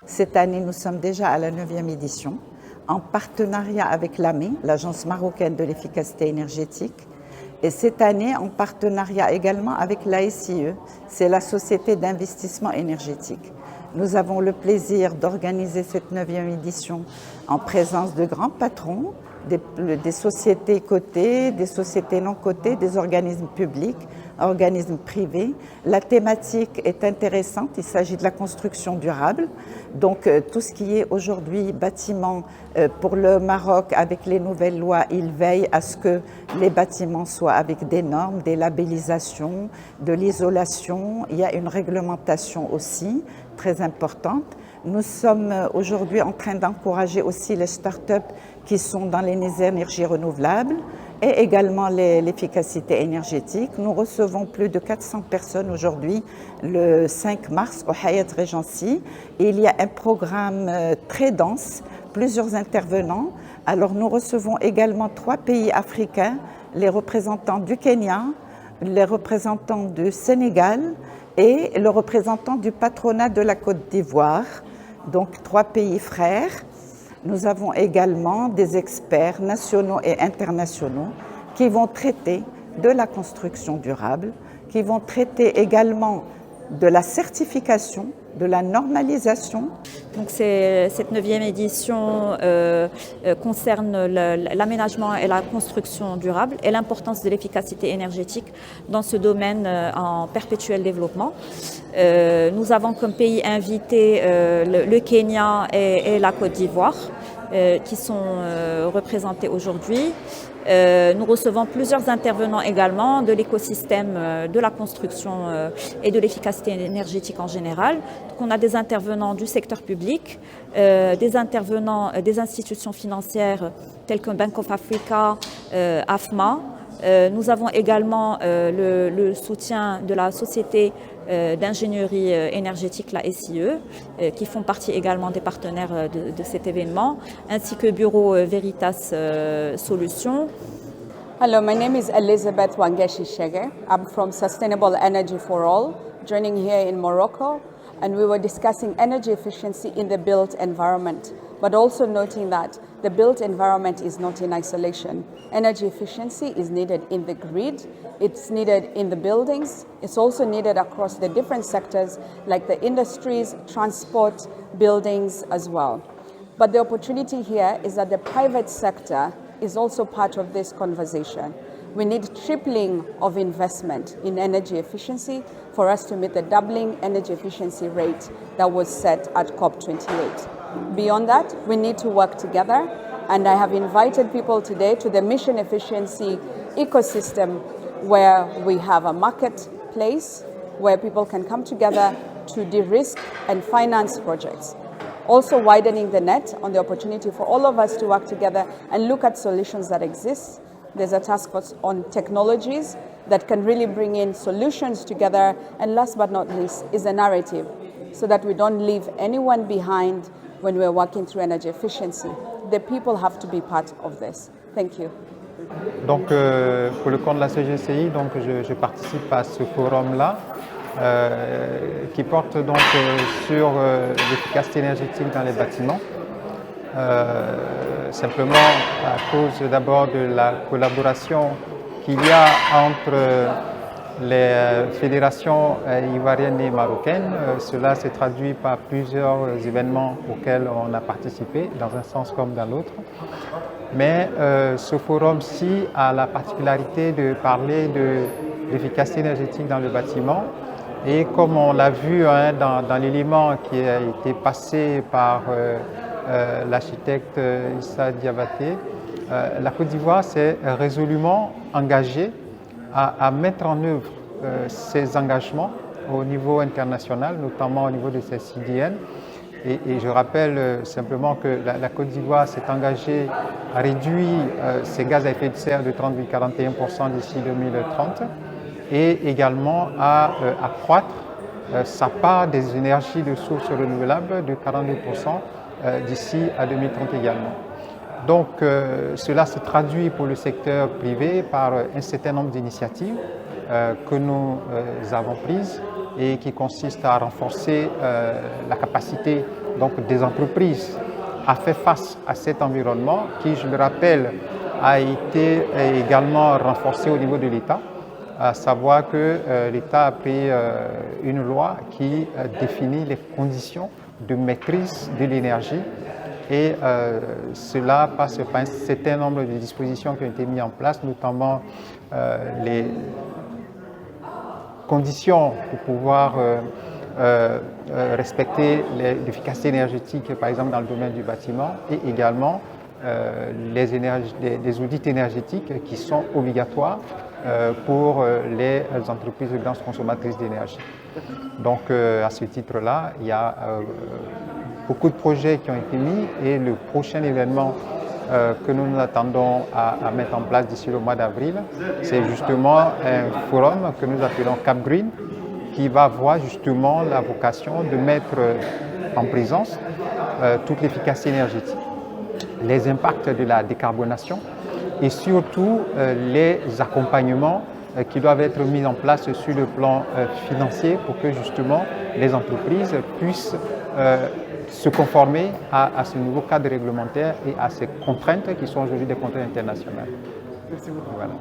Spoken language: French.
Cette année, nous sommes déjà à la 9e édition, en partenariat avec l'AME, l'Agence marocaine de l'efficacité énergétique, et cette année en partenariat également avec la SIE, c'est la Société d'investissement énergétique. Nous avons le plaisir d'organiser cette 9e édition en présence de grands patrons, des sociétés cotées, des sociétés non cotées, des organismes publics, organismes privés. La thématique est intéressante, il s'agit de la construction durable. Donc tout ce qui est aujourd'hui bâtiment pour le Maroc, avec les nouvelles lois, il veille à ce que les bâtiments soient avec des normes, des labellisations, de l'isolation. Il y a une réglementation aussi très importante. Nous sommes aujourd'hui en train d'encourager aussi les start-up qui sont dans les énergies renouvelables et également l'efficacité énergétique. Nous recevons plus de 400 personnes aujourd'hui, le 5 mars au Hayat Regency. Et il y a un programme très dense, plusieurs intervenants. Alors nous recevons également 3 pays africains, les représentants du Kenya, les représentants du Sénégal et le représentant du patronat de la Côte d'Ivoire. Donc 3 pays frères. Nous avons également des experts nationaux et internationaux qui vont traiter de la construction durable, qui vont traiter également de la certification, de la normalisation. Donc cette 9e édition concerne l'aménagement et la construction durable et l'importance de l'efficacité énergétique dans ce domaine en perpétuel développement. Nous avons comme pays invité le Kenya et la Côte d'Ivoire qui sont représentés aujourd'hui. Nous recevons plusieurs intervenants également de l'écosystème de la construction et de l'efficacité énergétique en général. Donc on a des intervenants du secteur public, des intervenants des institutions financières telles que Bank of Africa, AFMA. Nous avons également le soutien de la société d'ingénierie énergétique, la SIE, qui font partie également des partenaires de cet événement, ainsi que Bureau Veritas Solutions. Hello, my name is Elizabeth Wangeshi Shege. I'm from Sustainable Energy for All, joining here in Morocco, and we were discussing energy efficiency in the built environment, but also noting that the built environment is not in isolation. Energy efficiency is needed in the grid, it's needed in the buildings, it's also needed across the different sectors like the industries, transport, buildings as well. But the opportunity here is that the private sector is also part of this conversation. We need tripling of investment in energy efficiency for us to meet the doubling energy efficiency rate that was set at COP28. Beyond that, we need to work together, and I have invited people today to the mission efficiency ecosystem where we have a marketplace where people can come together to de-risk and finance projects. Also widening the net on the opportunity for all of us to work together and look at solutions that exist. There's a task force on technologies that can really bring in solutions together. And last but not least is a narrative so that we don't leave anyone behind when we're working through energy efficiency. The people have to be part of this. Thank you. Donc, pour le compte de la CGCI, donc, je participe à ce forum-là qui porte donc sur l'efficacité énergétique dans les bâtiments. Simplement à cause d'abord de la collaboration qu'il y a entre les fédérations ivoiriennes et marocaines. Cela s'est traduit par plusieurs événements auxquels on a participé, dans un sens comme dans l'autre. Mais ce forum-ci a la particularité de parler de l'efficacité énergétique dans le bâtiment. Et comme on l'a vu dans l'élément qui a été passé par l'architecte Issa Diabaté, la Côte d'Ivoire s'est résolument engagée à mettre en œuvre ces engagements au niveau international, notamment au niveau de ces CDN. Et je rappelle simplement que la Côte d'Ivoire s'est engagée à réduire ses gaz à effet de serre de 30,41% d'ici 2030 et également à accroître sa part des énergies de sources renouvelables de 42% d'ici à 2030 également. Donc cela se traduit pour le secteur privé par un certain nombre d'initiatives que nous avons prises et qui consistent à renforcer la capacité donc des entreprises, a fait face à cet environnement qui, je le rappelle, a été également renforcé au niveau de l'État, à savoir que l'État a pris une loi qui définit les conditions de maîtrise de l'énergie et cela passe par un certain nombre de dispositions qui ont été mises en place, notamment les conditions pour pouvoir respecter l'efficacité énergétique, par exemple dans le domaine du bâtiment, et également les audits énergétiques qui sont obligatoires pour les entreprises de grandes consommatrices d'énergie. Donc à ce titre-là, il y a beaucoup de projets qui ont été mis et le prochain événement que nous nous attendons à mettre en place d'ici le mois d'avril, c'est justement un forum que nous appelons Cap Green, qui va avoir justement la vocation de mettre en présence toute l'efficacité énergétique, les impacts de la décarbonation et surtout les accompagnements qui doivent être mis en place sur le plan financier pour que justement les entreprises puissent se conformer à ce nouveau cadre réglementaire et à ces contraintes qui sont aujourd'hui des contraintes internationales. Merci beaucoup. Voilà.